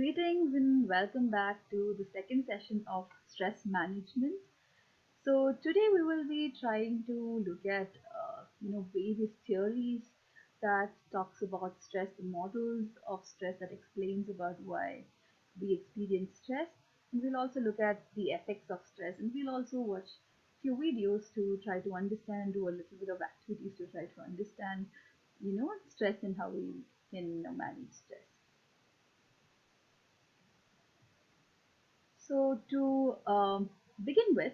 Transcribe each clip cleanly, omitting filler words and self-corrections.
Greetings and welcome back to the second session of stress management. So today we will be trying to look at various theories that talks about stress, the models of stress that explains about why we experience stress, and we'll also look at the effects of stress, and we'll also watch few videos to try to understand, do a little bit of activities to try to understand, stress and how we can manage stress. So, to begin with,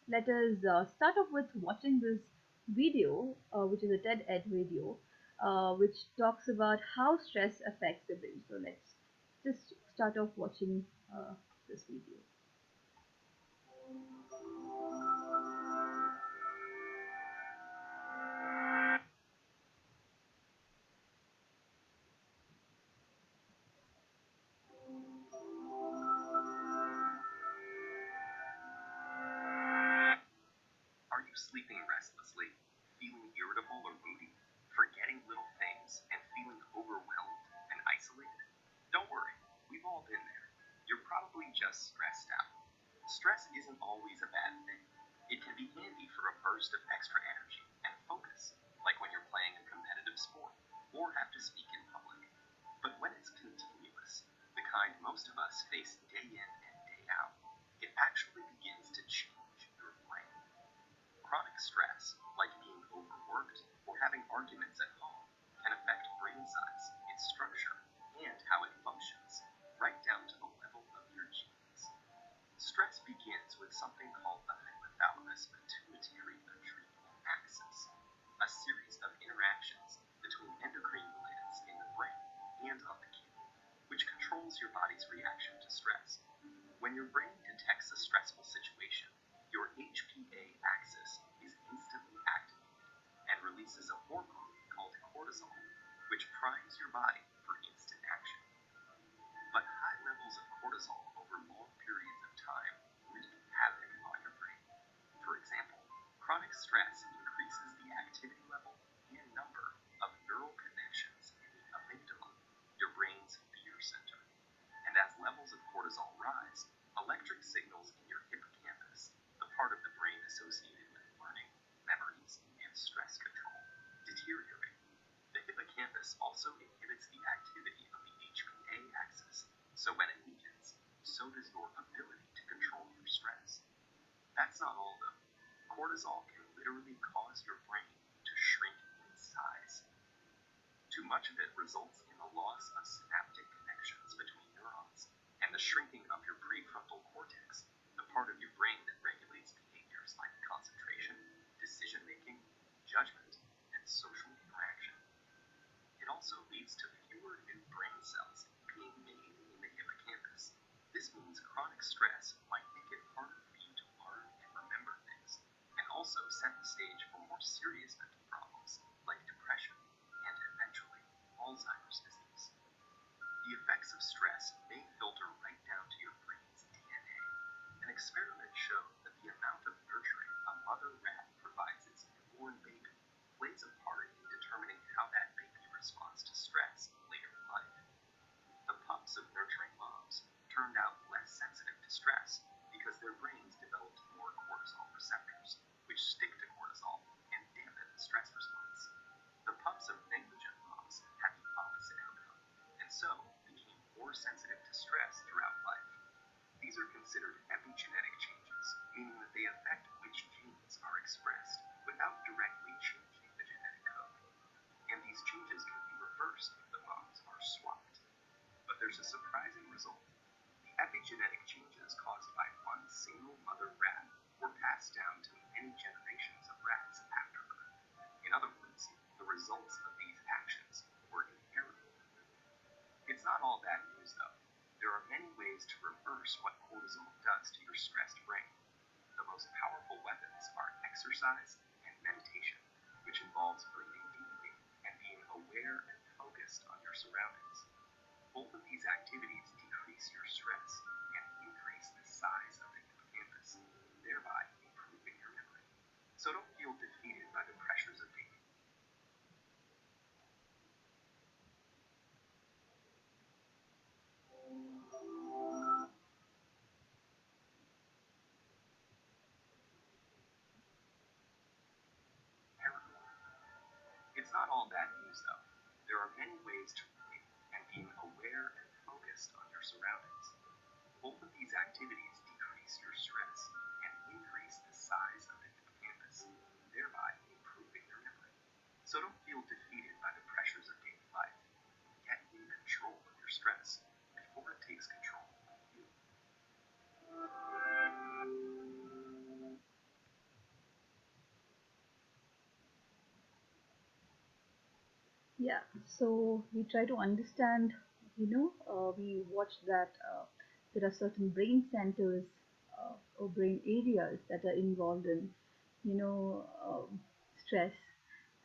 let us start off with watching this video, which is a TED Ed video, which talks about how stress affects the brain. So, let's just start off watching this video. Are you sleeping restlessly, feeling irritable or moody, forgetting little things, and feeling overwhelmed and isolated? Don't worry, we've all been there. You're probably just stressed out. Stress isn't always a bad thing. It can be handy for a burst of extra energy and focus, like when you're playing a competitive sport or have to speak in public. But when it's continuous, the kind most of us face day in and day out, it actually begins to change your brain. Chronic stress, like being overworked or having arguments at home, can affect brain size, its structure, and how it functions, right down to the level of your genes. Stress begins with something called the hypothalamus pituitary adrenal axis, a series of interactions between endocrine glands in the brain and on the kidney, which controls your body's reaction to stress. When your brain detects a stressful situation, your HPA axis is instantly activated and releases a hormone called cortisol, which primes your body for instant action. But high levels of cortisol over long periods of time wreak havoc on your brain. For example, chronic stress increases the activity level and number of neural connections in the amygdala, your brain's fear center. And as levels of cortisol rise, electric signals in your hippocampus, the part of the brain associated with learning, memories, and stress control, deteriorate. The hippocampus also inhibits the activity of the HPA axis, so when it weakens, so does your ability to control your stress. That's not all though. Cortisol can literally cause your brain to shrink in size. Too much of it results in the loss of synaptic connections between neurons and the shrinking of your prefrontal cortex, the part of your brain that regulates behaviors like concentration, decision making, judgment, and social interaction. It also leads to fewer new brain cells being made in the hippocampus. This means chronic stress might make it harder for you to learn and remember things, and also set the stage for more serious mental problems like depression and eventually Alzheimer's disease. The effects of stress may filter right down to your brain's DNA. An experiment showed that the amount of nurturing a mother rat provides its newborn baby plays a part in determining how that baby responds to stress later in life. The pups of nurturing moms turned out less sensitive to stress because their brains developed more cortisol receptors, which stick to cortisol and dampen the stress response. The pups of negligent moms had the opposite outcome, and so became more sensitive to stress throughout life. These are considered epigenetic changes, meaning that they affect which genes are expressed without directly changing the genetic code. And these changes can be reversed if the moms are swapped. But there's a surprising result. The epigenetic changes caused by one single mother rat were passed down to many generations of rats after her. In other words, the results of these actions were inheritable. It's not all bad news though. There are many ways to reverse what cortisol does to your stressed brain. The most powerful weapons are exercise and meditation, which involves breathing deeply and being aware and focused on your surroundings. Both of these activities decrease your stress and increase the size of the hippocampus, thereby improving your memory. So don't feel defeated by the pressures of daily. not all bad news, though. There are many ways to read, and being aware and focused on your surroundings. Both of these activities decrease your stress and increase the size of the hippocampus, thereby improving your memory. So don't feel defeated by the pressures of daily life. Get in control of your stress before it takes control of you. Yeah, so we try to understand, we watch that there are certain brain centers or brain areas that are involved in, stress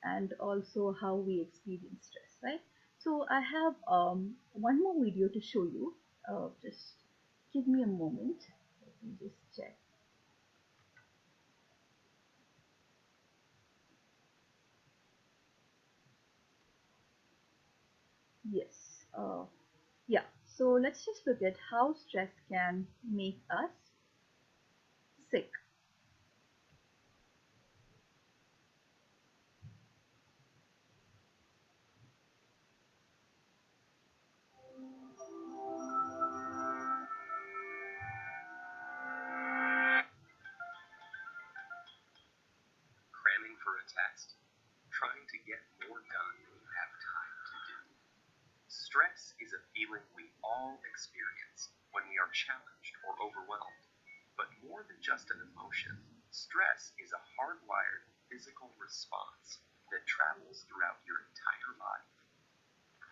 and also how we experience stress, right? So I have one more video to show you. Just give me a moment. Let me just check. Yes. Yeah. So let's just look at how stress can make us sick. Cramming for a test, trying to get more done than you have time to do. Stress is a feeling we all experience when we are challenged or overwhelmed. But more than just an emotion, stress is a hardwired physical response that travels throughout your entire body.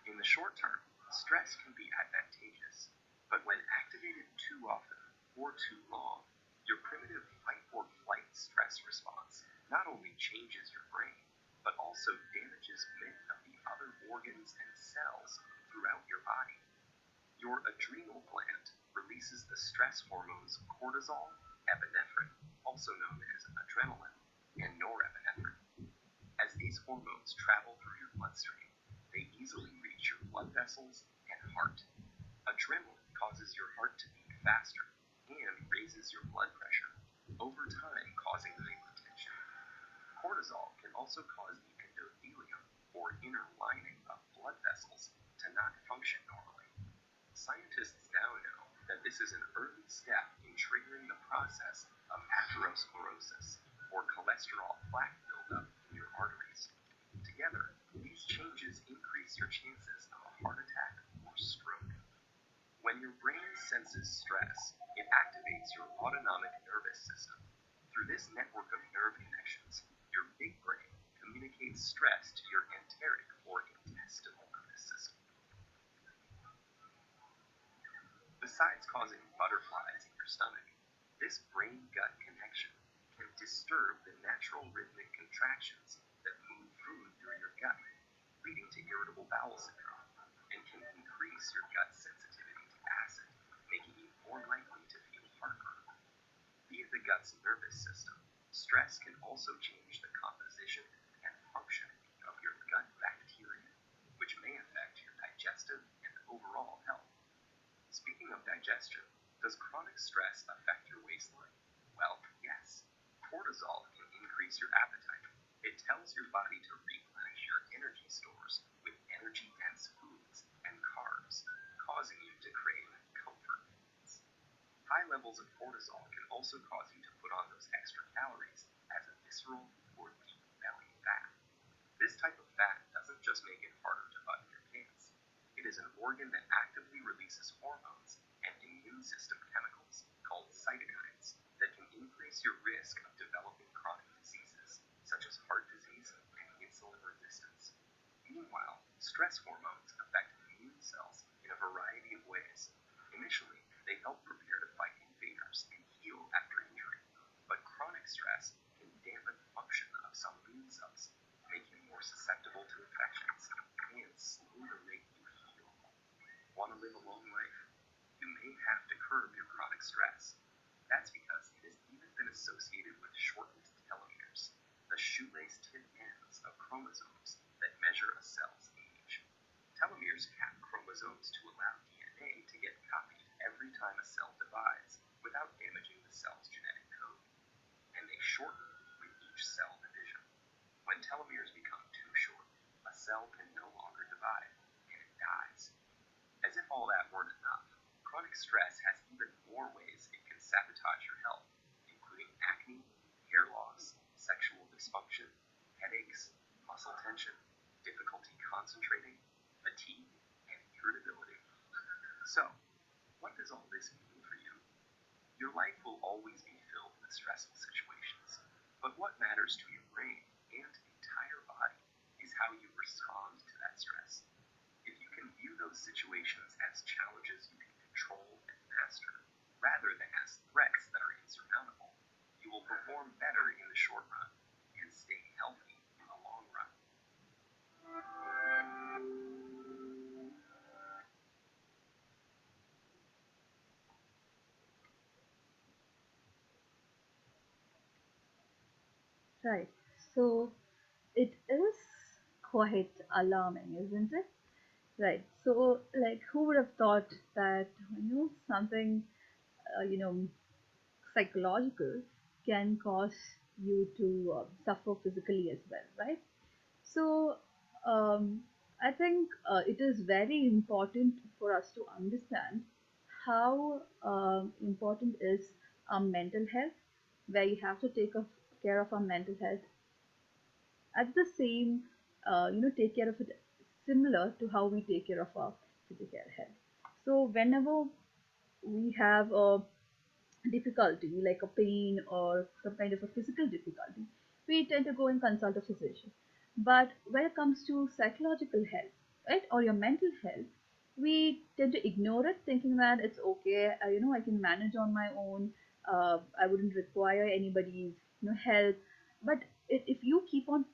In the short term, stress can be advantageous, but when activated too often or too long, your primitive fight or flight stress response not only changes your brain, but also damages many of the other organs and cells throughout your body. Your adrenal gland releases the stress hormones cortisol, epinephrine, also known as adrenaline, and norepinephrine. As these hormones travel through your bloodstream, they easily reach your blood vessels and heart. Adrenaline causes your heart to beat faster and raises your blood pressure, over time causing hypertension. Cortisol can also cause the endothelium, or inner lining of blood vessels, to not function normally. Scientists now know that this is an early step in triggering the process of atherosclerosis, or cholesterol plaque buildup in your arteries. Together, these changes increase your chances of a heart attack or stroke. When your brain senses stress, it activates your autonomic nervous system. Through this network of nerve connections, your big brain communicates stress to your enteric or intestinal nervous system. Besides causing butterflies in your stomach, this brain-gut connection can disturb the natural rhythmic contractions that move food through your gut, leading to irritable bowel syndrome, and can increase your gut sensitivity to acid, making you more likely to feel heartburn. Via the gut's nervous system, stress can also change the composition and function of your gut bacteria, which may affect your digestive and overall health. Speaking of digestion, does chronic stress affect your waistline? Well, yes. Cortisol can increase your appetite. It tells your body to replenish your energy stores with energy-dense foods and carbs, causing you to crave comfort foods. High levels of cortisol can also cause you to put on those extra calories as a visceral or deep belly fat. This type of fat doesn't just make it harder to button your pants. It is an organ that actively releases hormones and immune system chemicals called cytokines that can increase your risk of developing chronic diseases such as heart disease and insulin resistance. Meanwhile, stress hormones affect immune cells in a variety of ways. Initially, they help prepare to fight invaders and heal after injury, but chronic stress can dampen the function of some immune cells, make you more susceptible to infections, and slow the rate you heal. Want to live a long life? You may have to curb your chronic stress. That's because it has even been associated with shortened telomeres, the shoelace tip ends of chromosomes that measure a cell's age. Telomeres cap chromosomes to allow DNA to get copied every time a cell divides without damaging the cell's genetic code, and they shorten with each cell division. When telomeres become too short, cell can no longer divide, and it dies. As if all that weren't enough, chronic stress has even more ways it can sabotage your health, including acne, hair loss, sexual dysfunction, headaches, muscle tension, difficulty concentrating, fatigue, and irritability. So, what does all this mean for you? Your life will always be filled with stressful situations, but what matters to your brain and entire body is how you respond to that stress. If you can view those situations as challenges you can control and master, rather than as threats that are insurmountable, you will perform better in the short run and stay healthy in the long run. Right. So it is quite alarming, isn't it? Right. So, like, who would have thought that, something, you know, psychological can cause you to suffer physically as well, right? So, I think it is very important for us to understand how important is our mental health, where you have to care of our mental health at the same, take care of it similar to how we take care of our physical health. So, whenever we have a difficulty, like a pain or some kind of a physical difficulty, we tend to go and consult a physician. But when it comes to psychological health, right, or your mental health, we tend to ignore it, thinking that it's okay, I can manage on my own. I wouldn't require anybody's, help. But if you keep on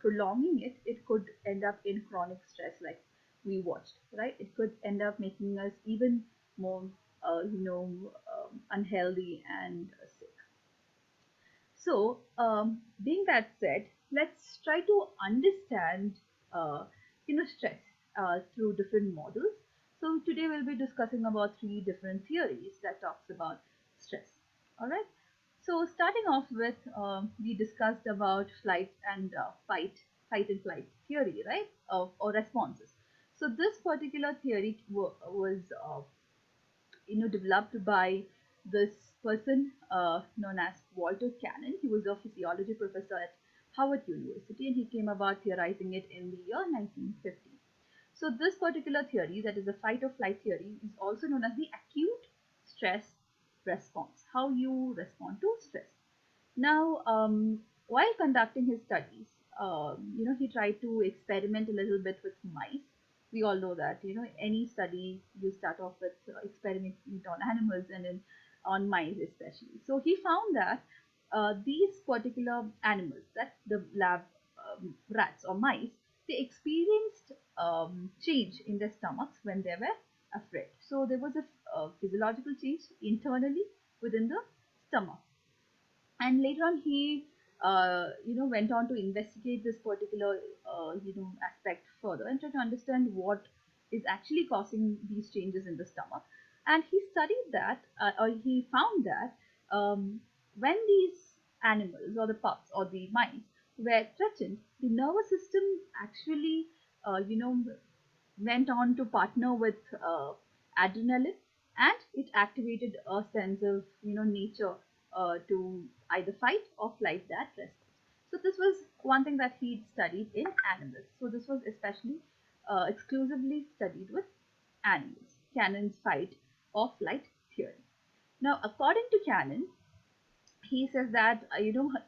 prolonging it, it could end up in chronic stress, like we watched, right? It could end up making us even more unhealthy and sick. So, being that said, let's try to understand, stress through different models. So today we'll be discussing about three different theories that talks about stress. All right. So starting off with, we discussed about flight and fight and flight theory, right? Or responses. So this particular theory was developed by this person known as Walter Cannon. He was a physiology professor at Howard University, and he came about theorizing it in the year 1950. So this particular theory, that is the fight or flight theory, is also known as the acute stress response, how you respond to stress. Now, while conducting his studies, he tried to experiment a little bit with mice. We all know that, any study you start off with experimenting on animals and then on mice especially. So he found that these particular animals, that the lab rats or mice, they experienced change in their stomachs when they were afraid. So there was a physiological change internally within the stomach, and later on he went on to investigate this particular aspect further and try to understand what is actually causing these changes in the stomach. And he studied that, or he found that when these animals or the pups or the mice were threatened, the nervous system actually you know went on to partner with adrenaline, and it activated a sense of nature to either fight or flight that response. So this was one thing that he studied in animals. So this was especially exclusively studied with animals. Cannon's fight or flight theory. Now, according to Cannon, he says that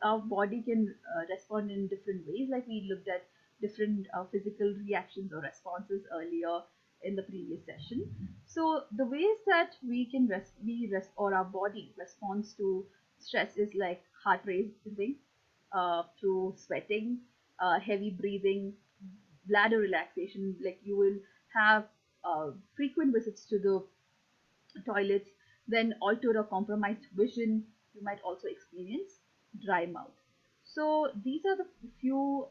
our body can respond in different ways, like we looked at different physical reactions or responses earlier in the previous session. So the ways that we can or our body responds to stress is like heart racing, through sweating, heavy breathing, bladder relaxation, like you will have frequent visits to the toilets, then altered or compromised vision. You might also experience dry mouth. So these are the few,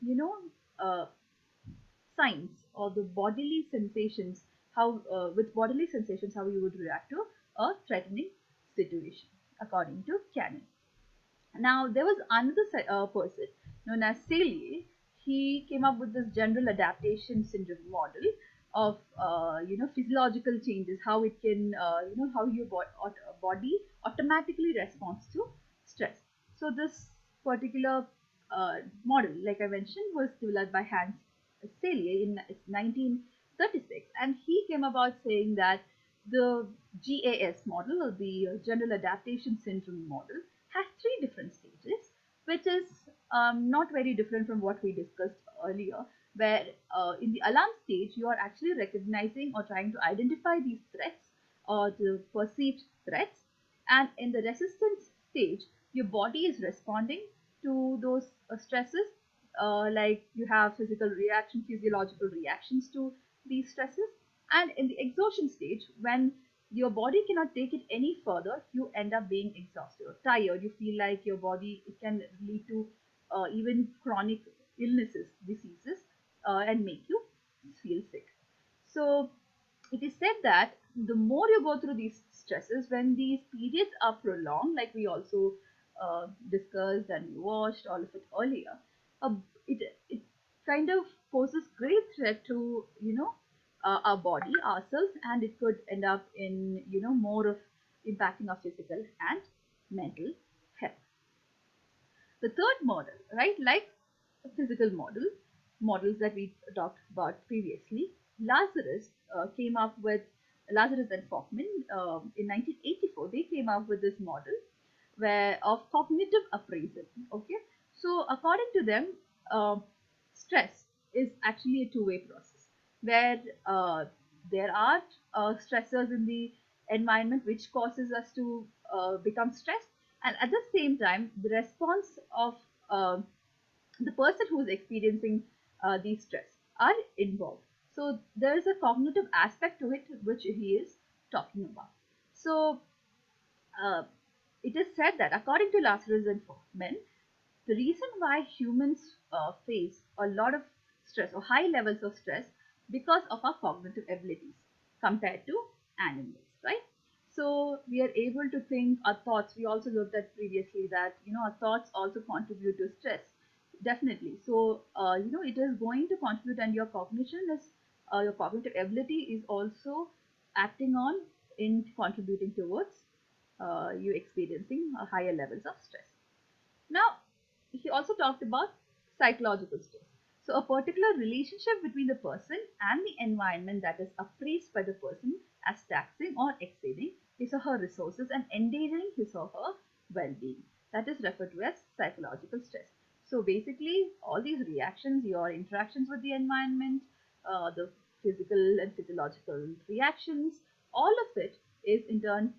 you know, uh, signs or the bodily sensations, how with bodily sensations, how you would react to a threatening situation, according to Cannon. Now, there was another person known as Salyer. he came up with this general adaptation syndrome model of physiological changes, how it can how your body automatically responds to stress. So this particular model, like I mentioned, was developed by Hans Selye in 1936, and he came about saying that the GAS model, or the General Adaptation Syndrome model, has three different stages, which is not very different from what we discussed earlier, where in the alarm stage, you are actually recognizing or trying to identify these threats or the perceived threats, and in the resistance stage, your body is responding to those stresses, like you have physiological reactions to these stresses. And in the exhaustion stage, when your body cannot take it any further, you end up being exhausted or tired. You feel like your body, it can lead to even chronic illnesses, diseases, and make you feel sick. So it is said that the more you go through these stresses, when these periods are prolonged, like we also discussed and watched all of it earlier, uh, it kind of poses great threat to our body, ourselves, and it could end up in more of impacting our physical and mental health. The third model, right, like the physical models that we talked about previously, Lazarus came up with Lazarus and Folkman in 1984. They came up with this model where of cognitive appraisal. Okay, so according to them, uh, stress is actually a two-way process where there are stressors in the environment which causes us to become stressed, and at the same time the response of uh, the person who is experiencing the stress are involved. So there is a cognitive aspect to it which he is talking about. So uh, it is said that according to Lazarus and Folkman, the reason why humans face a lot of stress or high levels of stress because of our cognitive abilities compared to animals, right? So we are able to think our thoughts. We also looked at previously that our thoughts also contribute to stress, definitely. So it is going to contribute, and your cognition is your cognitive ability is also acting on in contributing towards you experiencing higher levels of stress. Now, he also talked about psychological stress. So, a particular relationship between the person and the environment that is appraised by the person as taxing or exceeding his or her resources and endangering his or her well being. That is referred to as psychological stress. So, basically, all these reactions, your interactions with the environment, the physical and physiological reactions, all of it is in turn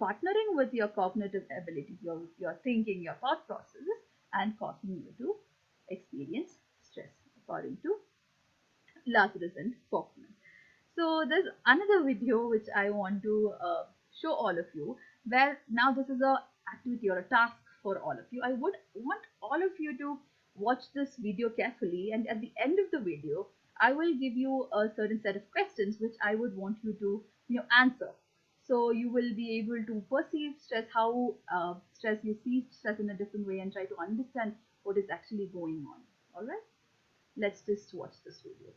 partnering with your cognitive ability, your thinking, your thought processes, and causing you to experience stress, according to Lazarus and Folkman. So there's another video which I want to show all of you, where now this is a activity or a task for all of you. I would want all of you to watch this video carefully, and at the end of the video, I will give you a certain set of questions which I would want you to answer. So you will be able to perceive stress, how stress you see stress in a different way, and try to understand what is actually going on. All right, let's just watch this video.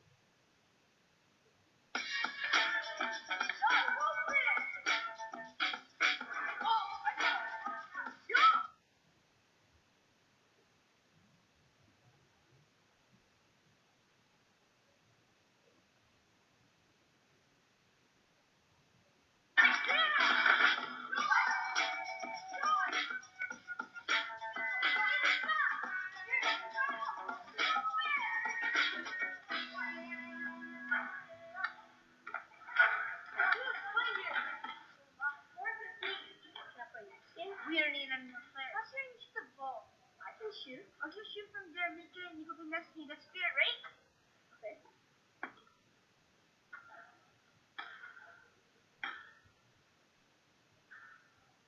We don't need any more players. I'll change the ball. I can shoot. I'll just shoot from there, make it, and you go be next to me. That's fair, right? Okay.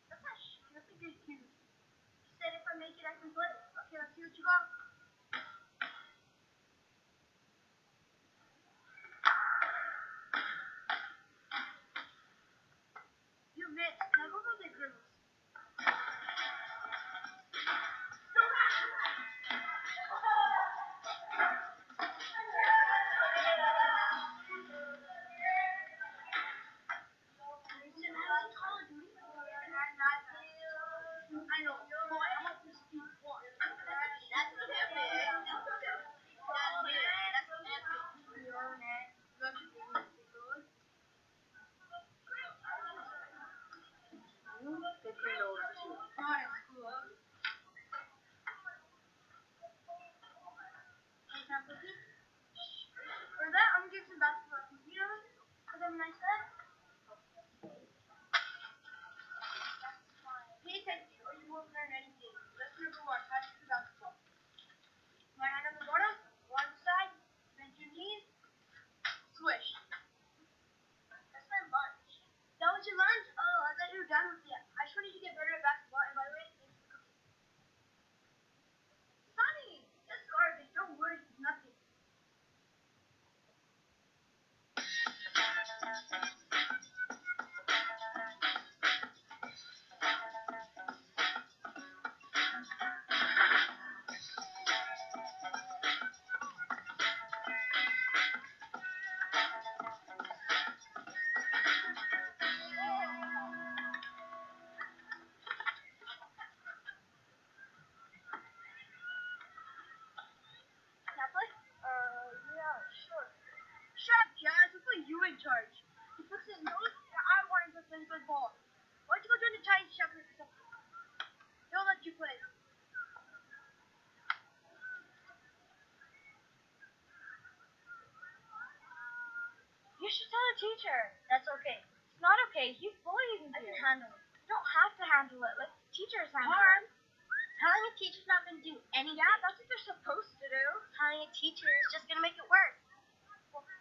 That's not shooting. That's a good cue. You said if I make it, I can play. Okay, let's see what you got. You missed. Now go for the girls. You should tell the teacher. That's okay. It's not okay. He's bullying you. I can handle it. You don't have to handle it. Let the teachers handle it. Telling a teacher's not going to do anything. Yeah, that's what they're supposed to do. Telling a teacher is just going to make it worse.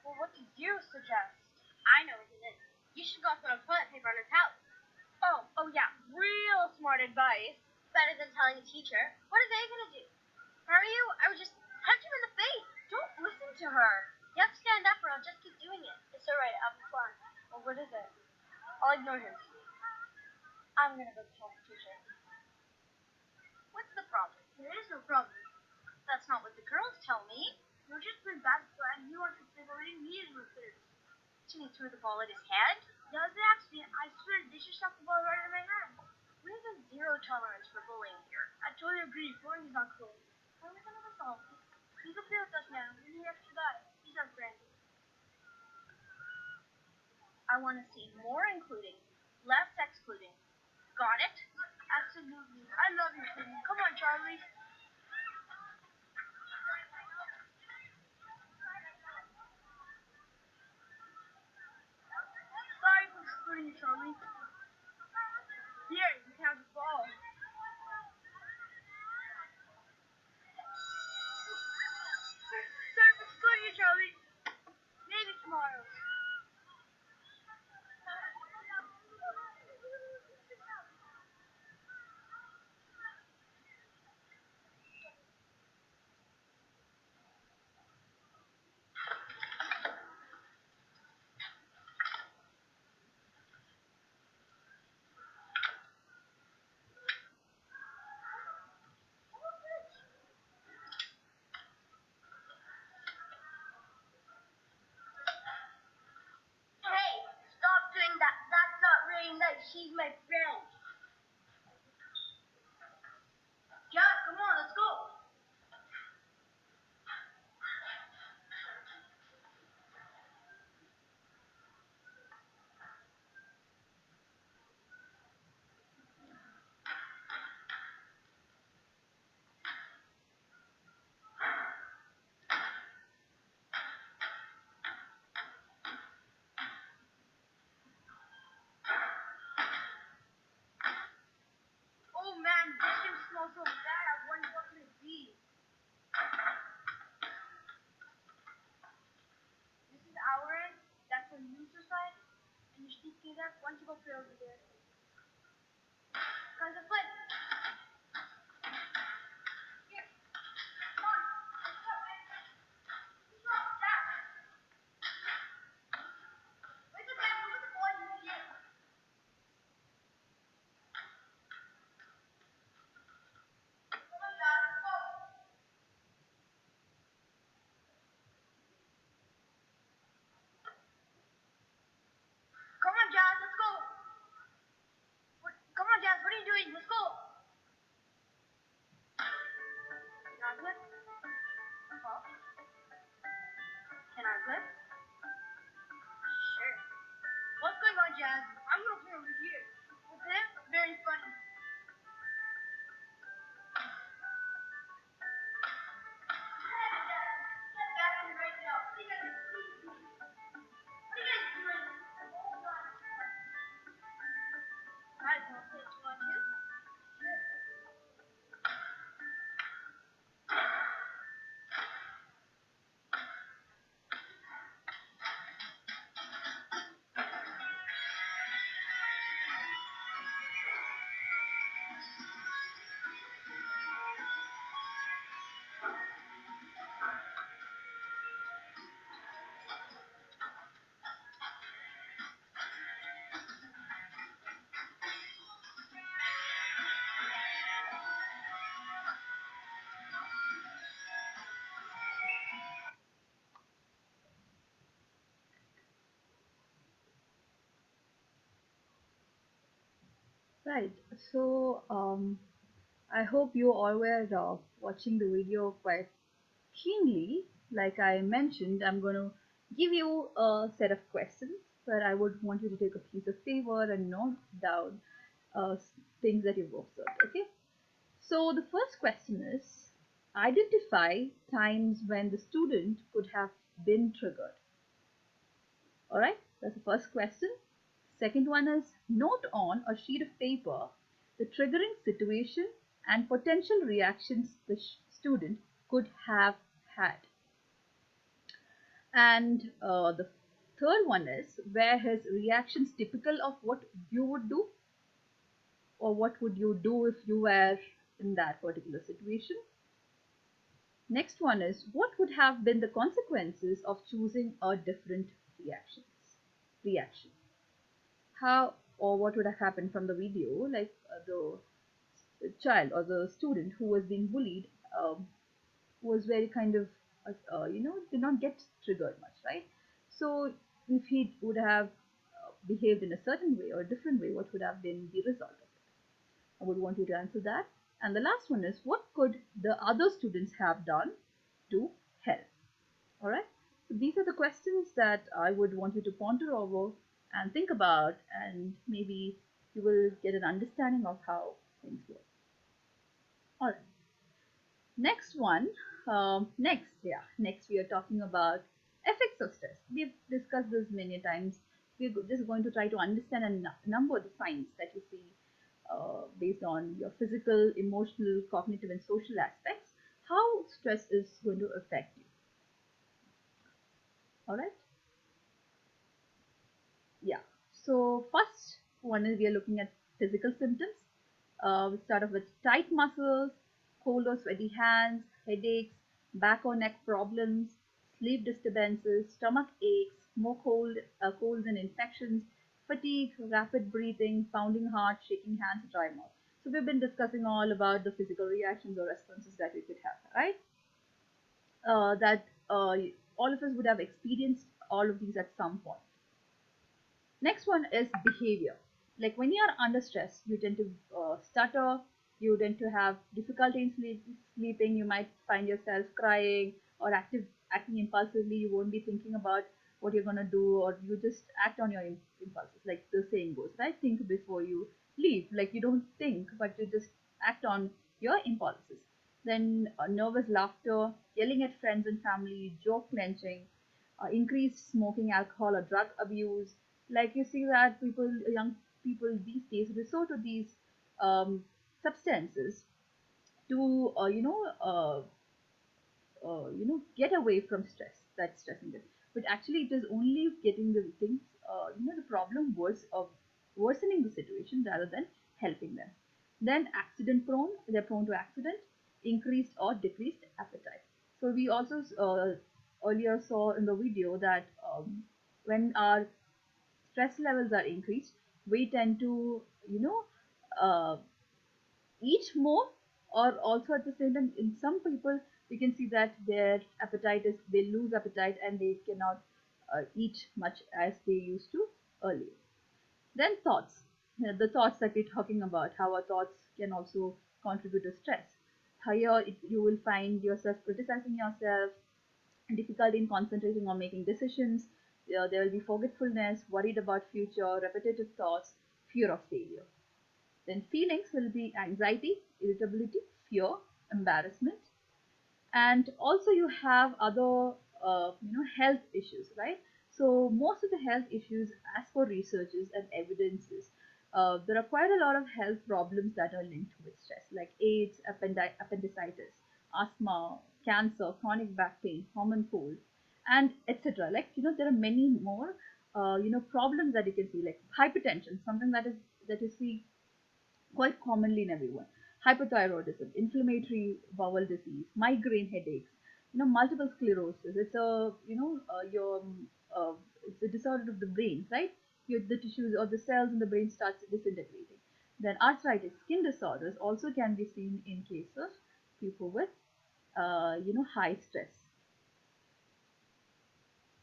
Well, what do you suggest? I know what it is. You should go put a toilet paper on his house. Oh yeah, real smart advice. Better than telling a teacher. What are they going to do? Are you? I would just punch him in the face. Don't listen to her. You have to stand up or I'll just keep doing it. It's alright, I'll be fine. Well, what is it? I'll ignore him. I'm going to go tell the teacher. What's the problem? There is no problem. That's not what the girls tell me. You're just been bad and you want to say what you need with this. Didn't he threw the ball at his head? That was an accident. I swear, they just shot the ball right in my hand. We have a zero tolerance for bullying here. I totally agree. Bullying is not cool. How are we going to resolve this? He's up here with us now, and he has to die. He's our friend. I want to see more including, less excluding. Got it? Absolutely. I love you, Timmy. Come on, Charlie. Sorry for excluding you, Charlie. Here, you can have the ball. Sorry for excluding you, Charlie. Maybe tomorrow. Hey, stop doing that. That's not really nice. She's my friend. Jack, come on, let's go. Oh man, this thing smells so bad. I wonder what could it be. This is our end. That's on user side. And you should see that once you go play over there. Guys, let's play. Here, come on. Let's go, man. Let's go. Jack. Where's the man? Where's the boy? You idiot. Come on, Jack. Let's go. Come on, Jazz. Let's go. Come on, Jazz. What are you doing? Let's go. Can I flip? Huh? Can I flip? Sure. What's going on, Jazz? I'm gonna play over here. Okay? Very funny. Get back here right now. What are you guys doing? What are you guys doing? Hold on. Guys, wanna play 2-on-2? Sure. Right. So, I hope you all were watching the video quite keenly. Like I mentioned, I'm going to give you a set of questions, but I would want you to take a piece of paper and note down things that you've observed. Okay. So the first question is identify times when the student could have been triggered. All right, that's the first question. Second one is note on a sheet of paper the triggering situation and potential reactions the student could have had. And the third one is where his reactions typical of what you would do, or what would you do if you were in that particular situation. Next one is what would have been the consequences of choosing a different reaction. How or what would have happened from the video, like the child or the student who was being bullied was very kind of did not get triggered much, right? So if he would have behaved in a certain way or a different way, what would have been the result of it? I would want you to answer that. And the last one is what could the other students have done to help? All right. So these are the questions that I would want you to ponder over and think about, and maybe you will get an understanding of how things work. All right. Next one. Next we are talking about effects of stress. We've discussed this many times. We're just going to try to understand and number the signs that you see based on your physical, emotional, cognitive, and social aspects. How stress is going to affect you. All right. Yeah. So first one is we are looking at physical symptoms. We start off with tight muscles, cold or sweaty hands, headaches, back or neck problems, sleep disturbances, stomach aches, more colds and infections, fatigue, rapid breathing, pounding heart, shaking hands, dry mouth. So we've been discussing all about the physical reactions or responses that we could have, right? That all of us would have experienced all of these at some point. Next one is behavior. Like when you are under stress, you tend to stutter, you tend to have difficulty in sleeping, you might find yourself crying or acting impulsively. You won't be thinking about what you're going to do, or you just act on your impulses. Like the saying goes, right? Think before you leave. Like you don't think, but you just act on your impulses. Then nervous laughter, yelling at friends and family, jaw clenching, increased smoking, alcohol, or drug abuse. Like you see that young people these days resort to these um, substances to get away from stress that's stressing them. But actually, it is only getting the things the problem worse of worsening the situation rather than helping them. Then accident prone, they're prone to accident, increased or decreased appetite. So we also earlier saw in the video that when our stress levels are increased, we tend to uh, eat more, or also at the same time in some people we can see that their appetite is they lose appetite and they cannot eat much as they used to earlier. Then thoughts. The thoughts that we're talking about, how our thoughts can also contribute to stress. Here you will find yourself criticizing yourself, difficulty in concentrating or making decisions. There will be forgetfulness, worried about future, repetitive thoughts, fear of failure. Then feelings will be anxiety, irritability, fear, embarrassment, and also you have other health issues, right? So most of the health issues, as per researches and evidences, there are quite a lot of health problems that are linked with stress, like AIDS, appendicitis, asthma, cancer, chronic back pain, common cold, and etc. Like there are many more problems that you can see, like hypertension, something that you see quite commonly in everyone. Hypothyroidism, inflammatory bowel disease, migraine headaches, multiple sclerosis. It's a, uh, it's a disorder of the brain, right? The tissues or the cells in the brain starts disintegrating. Then arthritis, skin disorders also can be seen in case of people with, high stress.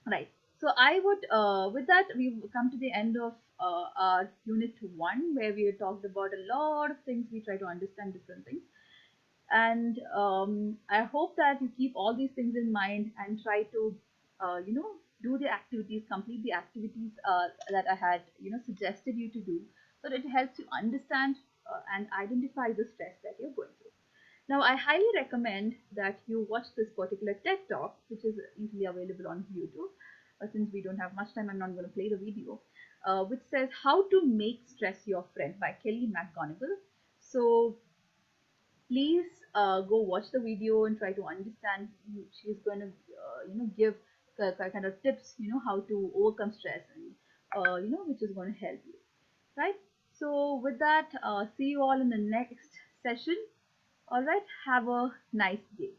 Right. So I would, with that, we've come to the end of our unit one, where we talked about a lot of things. We try to understand different things. And I hope that you keep all these things in mind and try to, do the activities, complete the activities that I had, suggested you to do, so that it helps you understand and identify the stress that you're going through. Now, I highly recommend that you watch this particular TED Talk, which is easily available on YouTube. Since we don't have much time, I'm not going to play the video, which says How to Make Stress Your Friend by Kelly McGonigal. So, please go watch the video and try to understand. She's going to give kind of tips, how to overcome stress, and which is going to help you, right? So with that, see you all in the next session. All right, have a nice day.